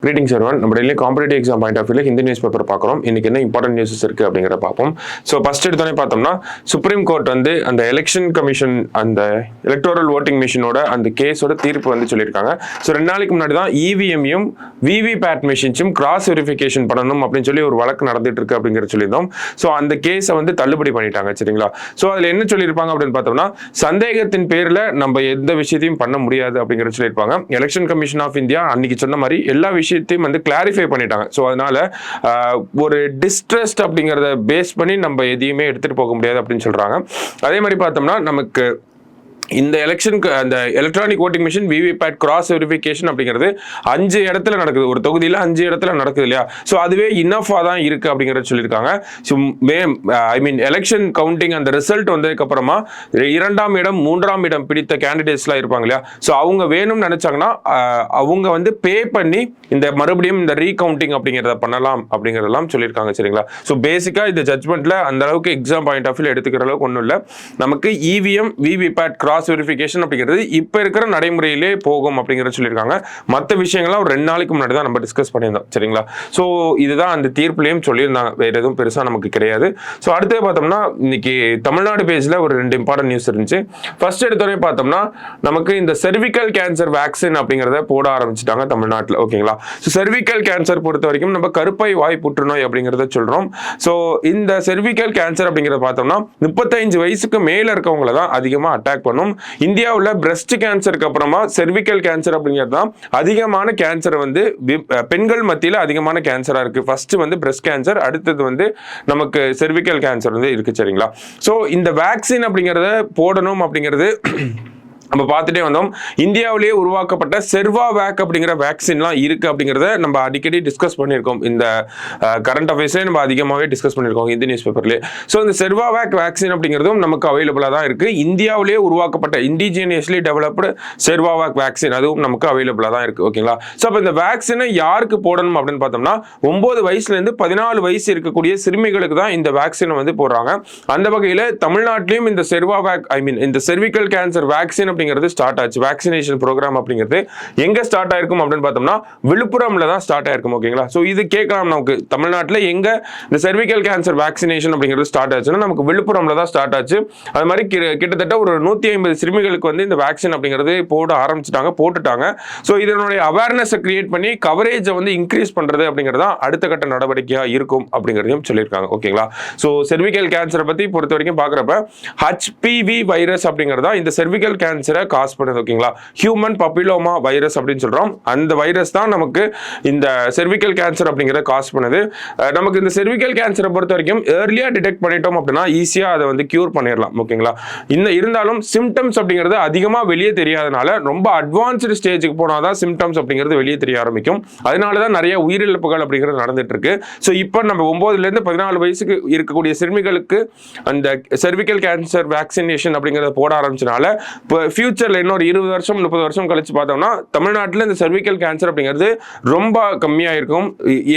Greetings everyone. நம்ம daily competitive exam point of வியூல Hindi news paper பார்க்குறோம். இன்னைக்கு என்ன இம்பார்ட்டன்ட் நியூஸஸ் இருக்கு அப்படிங்கிறத பார்ப்போம். ஸோ ஃபர்ஸ்ட் எடுத்தோடனே பார்த்தோம்னா சுப்ரீம் கோர்ட் வந்து அந்த எலெக்ஷன் கமிஷன் அந்த எலக்டோரல் ஓட்டிங் மிஷினோட அந்த கேஸோட தீர்ப்பு வந்து சொல்லியிருக்காங்க. ஸோ 2 நாளைக்கு முன்னாடி தான் இவிஎம்யும் விவிபேட் மிஷின்ஸும் கிராஸ் வெரிஃபிகேஷன் பண்ணணும் அப்படின்னு சொல்லி ஒரு வழக்கு நடந்துட்டு இருக்கு அப்படிங்கிறத சொல்லியிருந்தோம். ஸோ அந்த கேஸை வந்து தள்ளுபடி பண்ணிட்டாங்க. சரிங்களா? ஸோ அதில் என்ன சொல்லியிருப்பாங்க அப்படின்னு பார்த்தோம்னா சந்தேகத்தின் பேரில் நம்ம எந்த விஷயத்தையும் பண்ண முடியாது அப்படிங்கிறத சொல்லியிருப்பாங்க. எலெக்ஷன் கமிஷன் ஆஃப் இந்தியா அன்னைக்கு சொன்ன மாதிரி எல்லா விஷயத்தையும் வந்து கிளாரிஃபை பண்ணிட்டாங்க. ஸோ அதனால ஒரு டிஸ்ட்ரஸ்ட் அப்படிங்கிறத பேஸ் பண்ணி நம்ம எதையுமே எடுத்துட்டு போக முடியாது அப்படின்னு சொல்றாங்க. அதே மாதிரி பார்த்தோம்னா நமக்கு இந்த எலெக்ஷனுக்கு அந்த electronic voting machine VVPAT cross verification அப்படிங்கிறது 5 இடத்துல நடக்குது. ஒரு தொகுதியில் 5 இடத்துல நடக்குது இல்லையா? ஸோ அதுவே இனஃபா தான் இருக்கு அப்படிங்கிறத சொல்லியிருக்காங்க. ஸோ எலெக்ஷன் கவுண்டிங் அந்த ரிசல்ட் வந்ததுக்கு அப்புறமா 2ஆம் இடம் 3ஆம் இடம் பிடித்த கேண்டிடேட்ஸ்லாம் இருப்பாங்க இல்லையா? ஸோ அவங்க வேணும்னு நினைச்சாங்கன்னா அவங்க வந்து பே பண்ணி இந்த மறுபடியும் இந்த ரீகவுண்டிங் அப்படிங்கிறத பண்ணலாம் அப்படிங்கிறதெல்லாம் சொல்லியிருக்காங்க. சரிங்களா? ஸோ பேசிக்காக இந்த ஜட்மெண்ட்ல அந்த அளவுக்கு எக்ஸாம் பாயிண்ட் ஆஃப் வியூ எடுத்துக்கிற அளவுக்கு ஒன்றும் இல்லை. நமக்கு இவிஎம் விவிபேட் கிராஸ் வெரிஃபிகேஷன் அப்படிங்கிறது இப்ப இருக்கிற நடைமுறையிலே போகும் அப்படிங்கறத சொல்லியிருக்காங்க. மற்ற விஷயங்கள்லாம் ஒரு 2 நாளைக்கு முன்னாடி தான் நம்ம டிஸ்கஸ் பண்ணியிருந்தோம். சரிங்களா? ஸோ இதுதான் அந்த தீர்ப்புலையும் சொல்லியிருந்தாங்க. வேற எதுவும் பெருசா நமக்கு கிடையாது. ஸோ அடுத்து பார்த்தோம்னா இன்னைக்கு தமிழ்நாடு பேஜ்ல ஒரு 2 இம்பார்ட்டன்ட் நியூஸ் இருந்துச்சு. ஃபர்ஸ்ட் எடுத்தோடனே பார்த்தோம்னா நமக்கு இந்த செர்விக்கல் கேன்சர் வேக்சின் அப்படிங்கிறத போட ஆரம்பிச்சிட்டாங்க தமிழ்நாட்டில். ஓகேங்களா? ஸோ செர்விக்கல் கேன்சர் பொறுத்த வரைக்கும் நம்ம கருப்பை வாய் புற்றுநோய் அப்படிங்கிறத சொல்றோம். ஸோ இந்த செர்விக்கல் கேன்சர் அப்படிங்கிறத பார்த்தோம்னா 35 வயசுக்கு மேல இருக்கவங்களை தான் அதிகமாக அட்டாக் பண்ணும். இந்தியாவில் பிரஸ்ட் கேன்சருக்கு அப்புறமா செர்விக்கல் கேன்சர் அப்படிங்கிறது தான் அதிகமான கேன்சர் வந்து பெண்கள் மத்தியில் அதிகமான கேன்சரா இருக்கு. ஃபர்ஸ்ட் வந்து பிரஸ்ட் கேன்சர், அடுத்தது வந்து நமக்கு செர்விக்கல் கேன்சர் வந்து இருக்கு. சரிங்களா? ஸோ இந்த வேக்சின் அப்படிங்கிறத போடணும் அப்படிங்கிறது நம்ம பார்த்துட்டே வந்தோம். இந்தியாவிலேயே உருவாக்கப்பட்ட செர்வாவேக் அப்படிங்கிற வேக்சின்லாம் இருக்கு அப்படிங்கிறத நம்ம அடிக்கடி டிஸ்கஸ் பண்ணியிருக்கோம். இந்த கரண்ட் அஃபேர்ஸ்லேயே நம்ம அதிகமாகவே டிஸ்கஸ் பண்ணியிருக்கோம் இந்த நியூஸ் பேப்பர்லேயே. ஸோ இந்த செர்வாவேக் வேக்சின் அப்படிங்கிறதும் நமக்கு அவைலபிளாக தான் இருக்கு. இந்தியாவிலேயே உருவாக்கப்பட்ட இண்டிஜினியஸ்லி டெவலப்டு செர்வாவேக் வேக்சின் அதுவும் நமக்கு அவைலபிளாக தான் இருக்கு. ஓகேங்களா? ஸோ அப்போ இந்த வேக்சினை யாருக்கு போடணும் அப்படின்னு பார்த்தோம்னா 9 வயசுலேருந்து 14 வயசு இருக்கக்கூடிய சிறுமிகளுக்கு தான் இந்த வேக்சினை வந்து போடுறாங்க. அந்த வகையில் தமிழ்நாட்டிலையும் இந்த செர்வாவேக் இந்த செர்விக்கல் கேன்சர் வேக்சின் அப்படிங்கிறது ஸ்டார்ட் ஆச்சு. வேக்சினேஷன் ப்ரோக்ராம் அப்படிங்கிறது எங்க ஸ்டார்ட் ஆயிருக்கும் அப்படின்னு பார்த்தோம்னா விழுப்புரம்ல தான் ஸ்டார்ட் ஆயிருக்கும். ஓகேங்களா? ஸோ இது கேட்கலாம் நமக்கு தமிழ்நாட்டில் எங்க இந்த செர்விக்கல் கேன்சர் வேக்சினேஷன் அப்படிங்கிறது ஸ்டார்ட் ஆச்சுன்னா நமக்கு விழுப்புரம்ல தான் ஸ்டார்ட் ஆச்சு. அது மாதிரி கிட்டத்தட்ட ஒரு 150 சிறுமிகளுக்கு வந்து இந்த வேக்சின் அப்படிங்கிறது போட ஆரம்பிச்சுட்டாங்க, போட்டுட்டாங்க. ஸோ இதனுடைய அவேர்னஸை கிரியேட் பண்ணி கவரேஜை வந்து இன்க்ரீஸ் பண்றது அப்படிங்கிறது தான் அடுத்த கட்ட நடவடிக்கையா இருக்கும் அப்படிங்கிறதையும் சொல்லியிருக்காங்க. ஓகேங்களா? ஸோ செர்விக்கல் கேன்சரை பத்தி பொறுத்த வரைக்கும் பார்க்குறப்ப HPV வைரஸ் அப்படிங்கிறதா இந்த செர்விக்கல் கேன்சரை காஸ் பண்ணுது. ஓகேங்களா? ஹியூமன் பப்பிலோமா வைரஸ் அப்படின்னு சொல்றோம். அந்த வைரஸ் தான் நமக்கு இந்த செர்விக்கல் கேன்சர் அப்படிங்கிறத காஸ் பண்ணுது. நமக்கு இந்த செர்விக்கல் கேன்சரை பொறுத்த வரைக்கும் ஏர்லியா டிடெக்ட் பண்ணிட்டோம் அப்படின்னா ஈஸியா அதை வந்து கியூர் பண்ணிடலாம். ஓகேங்களா? இருந்தாலும் சிம்டம்ஸ் அப்படிங்கிறது அதிகமா வெளியே தெரியாதனால ரொம்ப அட்வான்ஸ்டு ஸ்டேஜுக்கு போனாதான் சிம்டம்ஸ் அப்படிங்கிறது வெளியே தெரிய ஆரம்பிக்கும். அதனாலதான் நிறைய உயிரிழப்புகள் அப்படிங்கிறது நடந்துட்டு இருக்கு. ஸோ இப்போ நம்ம 9லேருந்து 14 வயசுக்கு இருக்கக்கூடிய சிறுமிகளுக்கு அந்த செர்விக்கல் கேன்சர் வேக்சினேஷன் அப்படிங்கிறத போட ஆரம்பிச்சனால ஃபியூச்சர்ல இன்னொரு 20 வருஷம் 30 வருஷம் கழிச்சு பார்த்தோம்னா தமிழ்நாட்டில் இந்த செர்விக்கல் கேன்சர் அப்படிங்கிறது ரொம்ப கம்மியா இருக்கும்.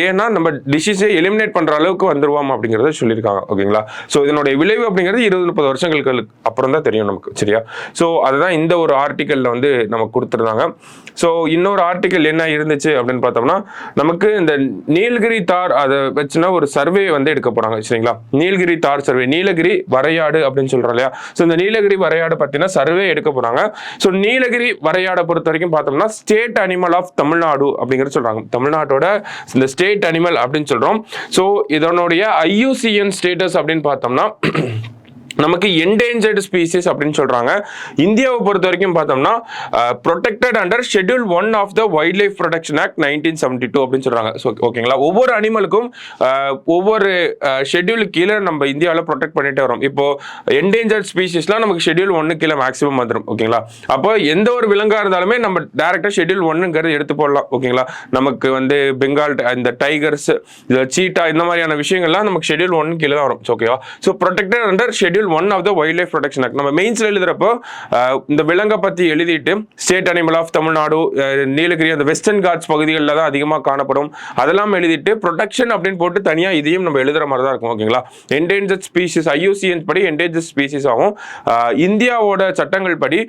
ஏன்னா நம்ம டிசீஸை எலிமினேட் பண்ற அளவுக்கு வந்துருவோம் அப்படிங்கறத சொல்லியிருக்காங்க. ஓகேங்களா? ஸோ இதனுடைய விளைவு அப்படிங்கிறது 20-30 வருஷங்களுக்கு அப்புறம் தான் தெரியும் நமக்கு. சரியா? ஸோ அதுதான் இந்த ஒரு ஆர்டிக்கல்ல வந்து நமக்கு கொடுத்துருந்தாங்க. ஸோ இன்னொரு ஆர்டிக்கல் என்ன இருந்துச்சு அப்படின்னு பார்த்தோம்னா நமக்கு இந்த நீலகிரி தார் அதை வச்சுன்னா ஒரு சர்வே வந்து எடுக்க போறாங்க. சரிங்களா? நீலகிரி தார் சர்வே, நீலகிரி வரையாடு அப்படின்னு சொல்றோம் இல்லையா? ஸோ இந்த நீலகிரி வரையாடு பார்த்தீங்கன்னா சர்வே எடுக்க போறாங்க. சோ நீலகிரி வரையாடை பொறுத்த வரைக்கும் பார்த்தோம்னா ஸ்டேட் அனிமல் ஆஃப் தமிழ்நாடு அப்படிங்கிறது சொல்றாங்க. தமிழ்நாட்டோட இந்த ஸ்டேட் அனிமல் அப்படின்னு சொல்றோம். சோ இதனுடைய IUCN ஸ்டேட்டஸ் அப்படின்னு பார்த்தோம்னா நமக்கு என்டேஞ்சர்டு ஸ்பீசிஸ் அப்படின்னு சொல்றாங்க. இந்தியாவை பொறுத்த வரைக்கும் பார்த்தோம்னா protected under schedule 1 of the wildlife protection act 1972 அப்படின்னு சொல்றாங்க. ஓகேங்களா? ஒவ்வொரு அனிமலுக்கும் ஒவ்வொரு ஷெட்யூலுக்கு கீழே நம்ம இந்தியாவில் ப்ரொடெக்ட் பண்ணிட்டே வரோம். இப்போ என்டேஞ்சர்ட் ஸ்பீசிஸ்லாம் நமக்கு ஷெட்யூல் 1 கீழே மேக்ஸிமம் வந்துடும். ஓகேங்களா? அப்போ எந்த ஒரு விலங்கா இருந்தாலுமே நம்ம டைரக்டா ஷெட்யூல் 1ங்கிறது எடுத்து போடலாம். ஓகேங்களா? நமக்கு வந்து பெங்கால் இந்த டைகர்ஸ், சீட்டா இந்த மாதிரியான விஷயங்கள்லாம் நமக்கு ஷெட்யூல் 1 கீழே தான் வரும். ஓகேவா? So protected under schedule schedule 1 of the wildlife protection act. நம்ம மெயின்ஸ்ல எழுதுறப்போ இந்த விலங்கை பத்தி எழுதிட்டு state animal of Tamil Nadu, Nilgiri, அந்த வெஸ்டர்ன் காட்ஸ் பகுதிகளில் தான் அதிகமாக காணப்படும் அதெல்லாம் எழுதிட்டு ப்ரொடெக்ஷன் அப்படின்னு போட்டு தனியாக இதையும் நம்ம எழுதுற மாதிரி தான் இருக்கும். ஓகேங்களா? என்டேஞ்சர்ட் ஸ்பீசிஸ் IUCN படி என்டேஞ்சர்ட் ஸ்பீசிஸ் ஆகும். இந்தியாவோட சட்டங்கள் படி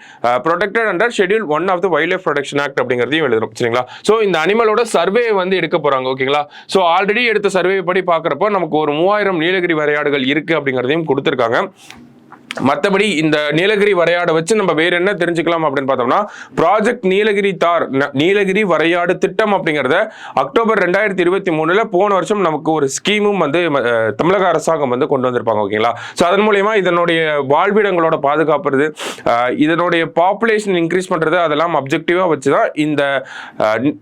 protected under schedule 1 of the wildlife protection act அப்படிங்கிறதையும் எழுதுறோம். சரிங்களா? ஸோ இந்த அனிமலோட சர்வே வந்து எடுக்க போறாங்க. ஓகேங்களா? ஸோ ஆல்ரெடி எடுத்த சர்வே படி பார்க்குறப்போ நமக்கு ஒரு 3000 நீலகிரி வரையாடுகள் இருக்கு அப்படிங்கிறதையும் கொடுத்துருக்காங்க. மற்றபடி இந்த நீலகிரி வரையாடை வச்சு நம்ம வேற என்ன தெரிஞ்சுக்கலாம் அப்படின்னு பார்த்தோம்னா, ப்ராஜெக்ட் நீலகிரி தார், நீலகிரி வரையாடு திட்டம் அப்படிங்கிறத அக்டோபர் 2023 போன வருஷம் நமக்கு ஒரு ஸ்கீமும் வந்து தமிழக அரசாங்கம் வந்து கொண்டு வந்திருப்பாங்க. ஓகேங்களா? ஸோ அதன் மூலயமா இதனுடைய வாழ்விடங்களோட பாதுகாப்புறது, இதனுடைய பாப்புலேஷன் இன்க்ரீஸ் பண்றது, அதெல்லாம் அப்ஜெக்டிவா வச்சுதான் இந்த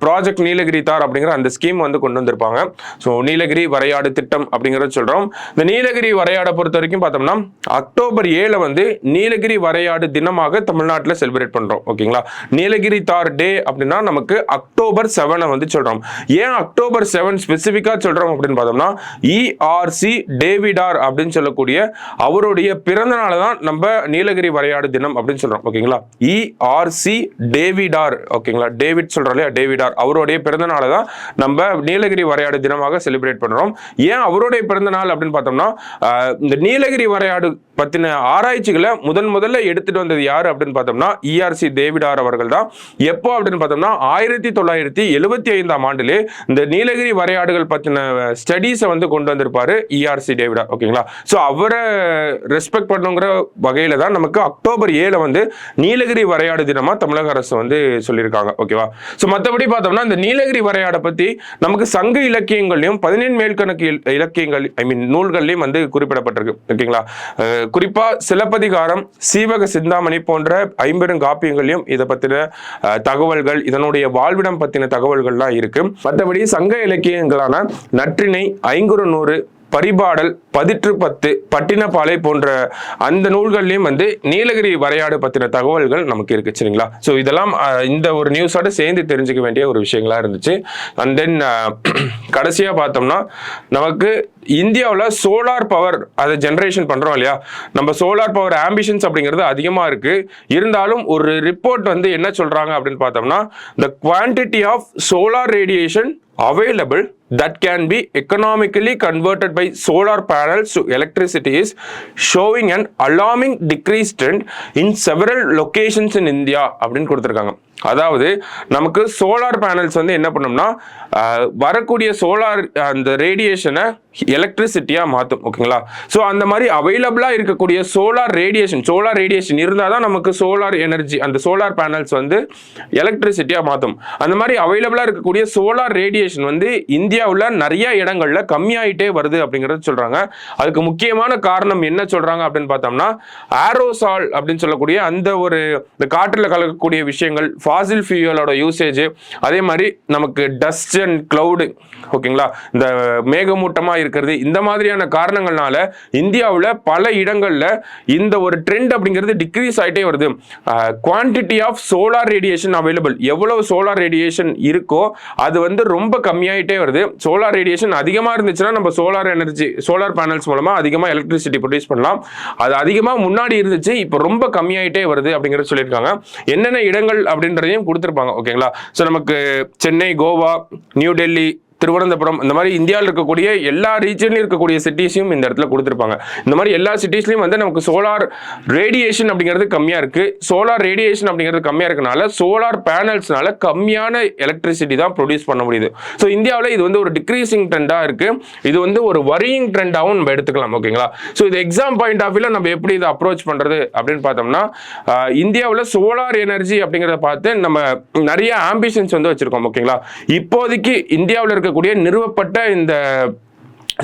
ப்ராஜெக்ட் நீலகிரி தார் அப்படிங்கிற அந்த ஸ்கீம் வந்து கொண்டு வந்திருப்பாங்க. ஸோ நீலகிரி வரையாடு திட்டம் அப்படிங்கிறத சொல்றோம். இந்த நீலகிரி வரையாடை பொறுத்த வரைக்கும் பார்த்தோம்னா அக்டோபர் 7 வந்து நீலகிரி வரையாடு தினமாக தமிழ்நாட்டில் செலிப்ரேட் பண்றோம். ஓகேங்களா? நீலகிரி தார் டே அப்படின்னா நமக்கு அக்டோபர் 7 வந்து சொல்றோம். ஏன் அக்டோபர் 7 ஸ்பெசிபிக்கா சொல்றோம் அப்படின்னு பார்த்தோம்னா, ERC டேவிடார் அப்படின்னு சொல்லக்கூடிய அவருடைய பிறந்த நாளை தான் நம்ம நீலகிரி வரையாடு தினம் அப்படின்னு சொல்றோம். ஓகேங்களா? ERC டேவிடார், ஓகேங்களா? டேவிட் சொல்றோம் இல்லையா, டேவிடார், அவருடைய பிறந்த நாளை தான் நம்ம நீலகிரி வரையாடு தினமாக செலிப்ரேட் பண்றோம். ஏன் அவருடைய பிறந்த நாள் அப்படின்னு பார்த்தோம்னா, இந்த நீலகிரி வரையாடு பத்தின ஆராய்ச்சிகளை முதல்ல எடுத்துட்டு வந்தது யாரு அப்படின்னு பார்த்தோம்னா ERC டேவிடார் அவர்கள் தான். எப்போ அப்படின்னு பார்த்தோம்னா 1975ஆம் ஆண்டிலே இந்த நீலகிரி வரையாடுகள் பத்தின ஸ்டடீஸை வந்து கொண்டு வந்திருப்பாரு ERC டேவிடார். ஓகேங்களா? ஸோ அவரை ரெஸ்பெக்ட் பண்ணுங்கிற வகையில தான் நமக்கு அக்டோபர் 7 வந்து நீலகிரி வரையாடு தினமா தமிழக அரசு வந்து சொல்லியிருக்காங்க. ஓகேவா? ஸோ மற்றபடி பார்த்தோம்னா இந்த நீலகிரி வரையாடை பத்தி நமக்கு சங்க இலக்கியங்களையும் 17 மேல்கணக்கு இலக்கியங்கள் நூல்கள்லையும் வந்து குறிப்பிடப்பட்டிருக்கு. ஓகேங்களா? குறிப்பா சிலப்பதிகாரம், சீவக சிந்தாமணி போன்ற 50 காப்பியங்களையும் இதை பத்தின தகவல்கள், இதனுடைய வாழ்விடம் பத்தின தகவல்கள்லாம் இருக்கு. மற்றபடி சங்க இலக்கியங்களான நற்றிணை, ஐங்குறுநூறு, பரிபாடல், 10 பட்டினப்பாலை போன்ற அந்த நூல்கள்லையும் வந்து நீலகிரி வரையாடு பத்தின தகவல்கள் நமக்கு இருக்கு. சரிங்களா? ஸோ இதெல்லாம் இந்த ஒரு நியூஸோட சேர்ந்து தெரிஞ்சுக்க வேண்டிய ஒரு விஷயங்களா இருந்துச்சு. அண்ட் தென் கடைசியா பார்த்தோம்னா நமக்கு இந்தியாவில் சோலார் பவர் அதை ஜென்ரேஷன் பண்றோம் இல்லையா, நம்ம சோலார் பவர் ஆம்பிஷன்ஸ் அப்படிங்கிறது அதிகமா இருக்கு. இருந்தாலும் ஒரு ரிப்போர்ட் வந்து என்ன சொல்றாங்க அப்படின்னு பார்த்தோம்னா, the quantity of solar radiation available that can be economically converted by solar panels to electricity is showing an alarming decreased trend in several locations in India அப்படின்னு கொடுத்துருக்காங்க. அதாவது நமக்கு சோலார் பேனல்ஸ் வந்து என்ன பண்ணோம்னா வரக்கூடிய சோலார் அந்த ரேடியேஷனை எலக்ட்ரிசிட்டியா மாற்றும். ஓகேங்களா? ஸோ அந்த மாதிரி அவைலபிளா இருக்கக்கூடிய சோலார் ரேடியேஷன் இருந்தால் தான் நமக்கு சோலார் எனர்ஜி, அந்த சோலார் பேனல்ஸ் வந்து எலக்ட்ரிசிட்டியா மாற்றும். அந்த மாதிரி அவைலபிளா இருக்கக்கூடிய சோலார் ரேடியேஷன் வந்து இந்தியாவில் நிறைய இடங்கள்ல கம்மியாயிட்டே வருது அப்படிங்கறது சொல்றாங்க. அதுக்கு முக்கியமான காரணம் என்ன சொல்றாங்க அப்படின்னு பார்த்தோம்னா, ஏரோசால் அப்படின்னு சொல்லக்கூடிய அந்த ஒரு இந்த காற்றுல கலக்கக்கூடிய விஷயங்கள், ஃபாசில் ஃபியூயலோட யூசேஜ், அதே மாதிரி நமக்கு டஸ்ட் அண்ட் கிளவுடு, ஓகேங்களா, இந்த மேகமூட்டமா இருக்கிறது, இந்த மாதிரியான காரணங்கள்னால இந்தியாவில் பல இடங்கள்ல இந்த ஒரு ட்ரெண்ட் அப்படிங்கிறது டிக்ரீஸ் ஆகிட்டே வருது. Quantity of solar radiation available, எவ்வளவு சோலார் ரேடியேஷன் இருக்கோ அது வந்து ரொம்ப கம்மியாயிட்டே வருது. சோலார் ரேடியேஷன் அதிகமாக இருந்துச்சுன்னா நம்ம சோலார் பேனல்ஸ் மூலமா அதிகமாக எலக்ட்ரிசிட்டி ப்ரொடியூஸ் பண்ணலாம். அது அதிகமாக முன்னாடி இருந்துச்சு, இப்போ ரொம்ப கம்மியாயிட்டே வருது அப்படிங்கிறத சொல்லியிருக்காங்க. என்னென்ன இடங்கள் அப்படின்றதையும் கொடுத்துருப்பாங்க. ஓகேங்களா? ஸோ நமக்கு சென்னை, கோவா, நியூ டெல்லி, திருவனந்தபுரம், இந்த மாதிரி இந்தியாவில் இருக்கக்கூடிய எல்லா ரீஜன்லையும் இருக்கக்கூடிய சிட்டிஸையும் இந்த இடத்துல கொடுத்துருப்பாங்க. இந்த மாதிரி எல்லா சிட்டிஸ்லையும் வந்து நமக்கு சோலார் ரேடியேஷன் அப்படிங்கிறது கம்மியாக இருக்கு. சோலார் ரேடியேஷன் அப்படிங்கிறது கம்மியாக இருக்கனால சோலார் பேனல்ஸ்னால கம்மியான எலக்ட்ரிசிட்டி தான் ப்ரொடியூஸ் பண்ண முடியுது. ஸோ இந்தியாவில் இது வந்து ஒரு டிக்ரீசிங் ட்ரெண்டாக இருக்கு. இது வந்து ஒரு வரியிங் ட்ரெண்டாகவும் நம்ம எடுத்துக்கலாம். ஓகேங்களா? ஸோ இது எக்ஸாம் பாயிண்ட் ஆஃப் வியூல நம்ம எப்படி இதை அப்ரோச் பண்றது அப்படின்னு பார்த்தோம்னா, இந்தியாவில் சோலார் எனர்ஜி அப்படிங்கிறத பார்த்து நம்ம நிறைய ஆம்பிஷன்ஸ் வந்து வச்சிருக்கோம். ஓகேங்களா? இப்போதைக்கு இந்தியாவில் இருக்கக்கூடிய நிறுவப்பட்ட இந்த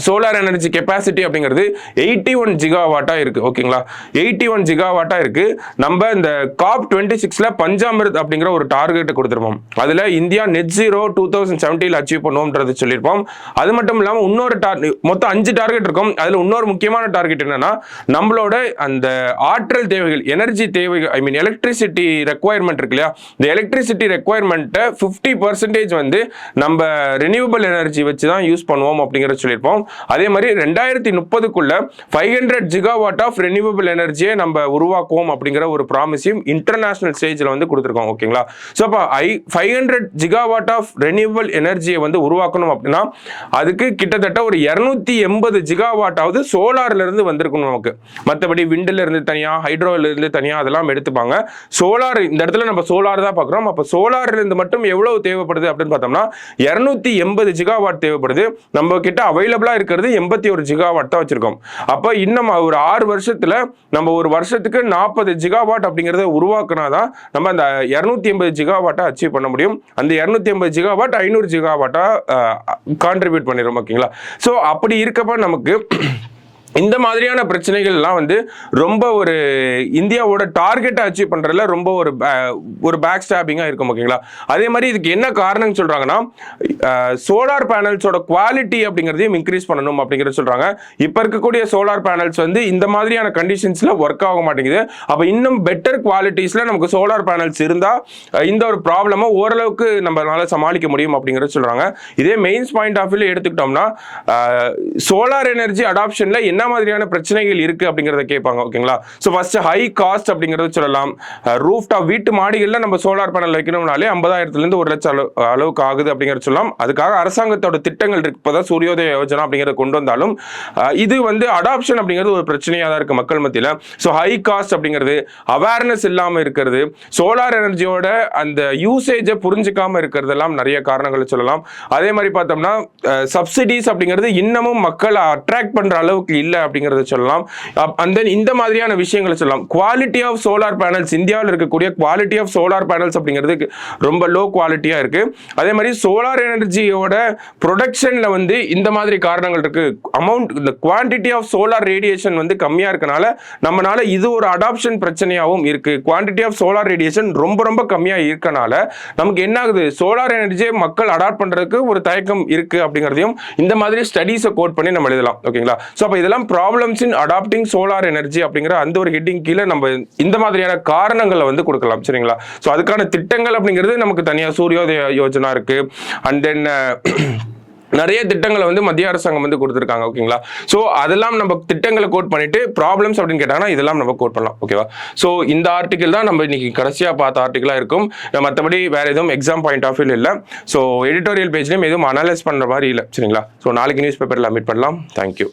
சோலார் எனர்ஜி கெப்பாசிட்டி அப்படிங்கிறது 81 ஜிகாவாட்டா இருக்கு. ஓகேங்களா? 81 ஜிகாவாட்டா இருக்கு. நம்ம இந்த COP26ல பஞ்சாமிர்த் அப்படிங்கிற ஒரு டார்கெட் கொடுத்துருப்போம். அதுல இந்தியா நெட் ஜீரோ 2070 அச்சீவ் பண்ணுவோம்ன்றது சொல்லியிருப்போம். அது மட்டும் இல்லாமல் இன்னொரு மொத்தம் 5 டார்கெட் இருக்கும். அதுல இன்னொரு முக்கியமான டார்கெட் என்னன்னா, நம்மளோட அந்த ஆற்றல் தேவைகள், எனர்ஜி தேவைகள், ஐ மீன் எலக்ட்ரிசிட்டி ரெக்வயர்மெண்ட் இருக்கு இல்லையா, இந்த எலக்ட்ரிசிட்டி ரெக்வயர்மெண்ட்டை 50% வந்து நம்ம ரினியூவபிள் எனர்ஜி வச்சு தான் யூஸ் பண்ணுவோம் அப்படிங்கிறத சொல்லியிருப்போம். கொடுத்துருக்கோம். அதே மாதிரி 2030க்குள்ள 500 ஜிகாவாட் ஆஃப் ரெனியூவபிள் எனர்ஜியை நம்ம உருவாக்குவோம் அப்படிங்கிற ஒரு ப்ராமிஸையும் இன்டர்நேஷனல் ஸ்டேஜில் வந்து கொடுத்துருக்கோம். ஓகேங்களா? ஸோ அப்போ 500 ஜிகாவாட் ஆஃப் ரெனியூவபிள் எனர்ஜியை வந்து உருவாக்கணும் அப்படின்னா அதுக்கு கிட்டத்தட்ட ஒரு 280 ஜிகாவாட்டாவது சோலார்ல இருந்து வந்திருக்கணும் நமக்கு. மற்றபடி விண்டில் இருந்து தனியா, ஹைட்ரோல இருந்து தனியா அதெல்லாம் எடுத்துப்பாங்க. சோலார் இந்த இடத்துல நம்ம சோலார் தான் பார்க்குறோம். அப்போ சோலார்ல இருந்து மட்டும் எவ்வளவு தேவைப்படுது அப்படின்னு பார்த்தோம்னா 280 ஜிகாவாட் தேவைப்படுது. நம்ம கிட்ட அவைலபிளா இருக்கிறது 81 ஜிகாவாட் தான் வச்சிருக்கோம். அப்போ இன்னும் ஒரு 6 வருஷத்துல நம்ம ஒரு வருஷத்துக்கு 40 ஜிகாவாட் அப்படிங்கிறத உருவாக்குனாதான் நம்ம அந்த 280 ஜிகாவாட்டை அச்சீவ் பண்ண முடியும். அந்த 280 ஜிகாவாட் 500 ஜிகாவாட்டா கான்ட்ரிபியூட் பண்ணிடும். ஓகேங்களா? ஸோ அப்படி இருக்கப்ப நமக்கு இந்த மாதிரியான பிரச்சனைகள்லாம் வந்து ரொம்ப ஒரு இந்தியாவோட டார்கெட்டை அச்சீவ் பண்றதுல ரொம்ப ஒரு பேக் ஸ்டாப்பிங்காக இருக்கும். ஓகேங்களா? அதே மாதிரி இதுக்கு என்ன காரணம் சொல்றாங்கன்னா சோலார் பேனல்ஸோட குவாலிட்டி அப்படிங்கிறதையும் இன்க்ரீஸ் பண்ணணும் அப்படிங்கிறத சொல்றாங்க. இப்போ இருக்கக்கூடிய சோலார் பேனல்ஸ் வந்து இந்த மாதிரியான கண்டிஷன்ஸ்ல ஒர்க் ஆக மாட்டேங்குது. அப்போ இன்னும் பெட்டர் குவாலிட்டிஸ்ல நமக்கு சோலார் பேனல்ஸ் இருந்தா இந்த ஒரு ப்ராப்ளமை ஓரளவுக்கு நம்மளால சமாளிக்க முடியும் அப்படிங்கிறத சொல்றாங்க. இதே மெயின்ஸ் பாயிண்ட் ஆஃப் வியூல எடுத்துக்கிட்டோம்னா சோலார் எனர்ஜி அடாப்ஷன்ல என்ன மாதிரியான பிரச்சனைகள் இருக்கு அப்படிங்கறத கேட்பாங்க. ஓகேங்களா? சோ ஃபர்ஸ்ட் ஹை காஸ்ட் அப்படிங்கறத சொல்லலாம். ரூஃப் டாப் வீட்டு மாடிகள்ல நம்ம சோலார் பேனல் வைக்கணும்னாலே 50,000 இருந்து 1 லட்சம் அளவுக்கு ஆகுது அப்படிங்கறத சொல்லலாம். அதுக்காக அரசாங்கத்தோட திட்டங்கள் இருக்கு. இப்பதான் சூரியோதய யோஜனா அப்படிங்கறத கொண்டு வந்தாலும் இது வந்து அடாப்ஷன் அப்படிங்கிறது ஒரு பிரச்சனையா தான் இருக்கு மக்கள் மத்தியில. சோ ஹை காஸ்ட் அப்படிங்கிறது, அவேர்னஸ் இல்லாம இருக்கிறது, சோலார் எனர்ஜியோட அந்த யூசேஜை புரிஞ்சுக்காம இருக்கிறது எல்லாம் நிறைய காரணங்களை சொல்லலாம். அதே மாதிரி பார்த்தோம்னா சப்சிடிஸ் அப்படிங்கிறது இன்னமும் மக்களை அட்ராக்ட் பண்ற அளவுக்கு இல்ல அப்படிங்கறத சொல்லலாம். அந்த இந்த மாதிரியான விஷயங்களை சொல்லலாம். குவாலிட்டி ஆஃப் சோலார் பேனல்ஸ், இந்தியாவில் இருக்கக்கூடிய குவாலிட்டி ஆஃப் சோலார் பேனல்ஸ் அப்படிங்கிறது ரொம்ப லோ குவாலிட்டியா இருக்கு. அதே மாதிரி சோலார் எனர்ஜியோட ப்ரொடக்ஷன்ல வந்து இந்த மாதிரி காரணங்கள் இருக்கு. அமௌண்ட், இந்த குவான்டிட்டி ஆஃப் சோலார் ரேடியேஷன் வந்து கம்மியா இருக்கனால நம்மளால இது ஒரு அடாப்ஷன் பிரச்சனையாகவும் இருக்கு. குவான்டிட்டி ஆஃப் சோலார் ரேடியேஷன் ரொம்ப ரொம்ப கம்மியா இருக்கனால நமக்கு என்ன ஆகுது, சோலார் எனர்ஜியை மக்கள் அடாப்ட் பண்றதுக்கு ஒரு தயக்கம் இருக்கு அப்படிங்கிறதையும் இந்த மாதிரி ஸ்டடீஸை கோட் பண்ணி நம்ம எழுதலாம். ஓகேங்களா? சோ அப்ப இதெல்லாம் problems in adapting solar energy அப்படிங்கிற அந்த ஒரு ஹெட்டிங் கீழே நம்ம இந்த மாதிரியான காரணங்களை வந்து கொடுக்கலாம். சரிங்களா? ஸோ அதுக்கான திட்டங்கள் அப்படிங்கிறது நமக்கு தனியாக சூரியோதய யோஜனா இருக்கு. அண்ட் தென் நிறைய திட்டங்களை வந்து மத்திய அரசாங்கம் வந்து கொடுத்துருக்காங்க. ஓகேங்களா? ஸோ அதெல்லாம் நம்ம திட்டங்களை கோட் பண்ணிட்டு ப்ராப்ளம்ஸ் அப்படின்னு கேட்டாங்கன்னா இதெல்லாம் நம்ம கோட் பண்ணலாம். ஓகேவா? ஸோ இந்த ஆர்டிகல் தான் நம்ம இன்னைக்கு கடைசியாக பார்த்த ஆர்டிகலாக இருக்கும். மற்றபடி வேற எதுவும் எக்ஸாம் பாயிண்ட் ஆஃப் வியூ இல்லை. ஸோ எடிட்டோரியல் பேஜ்லையும் எதுவும் அனலைஸ் பண்ணுற மாதிரி இல்லை. சரிங்களா? ஸோ நாளைக்கு நியூஸ் பேப்பரில் மீட் பண்ணலாம். தேங்க்யூ.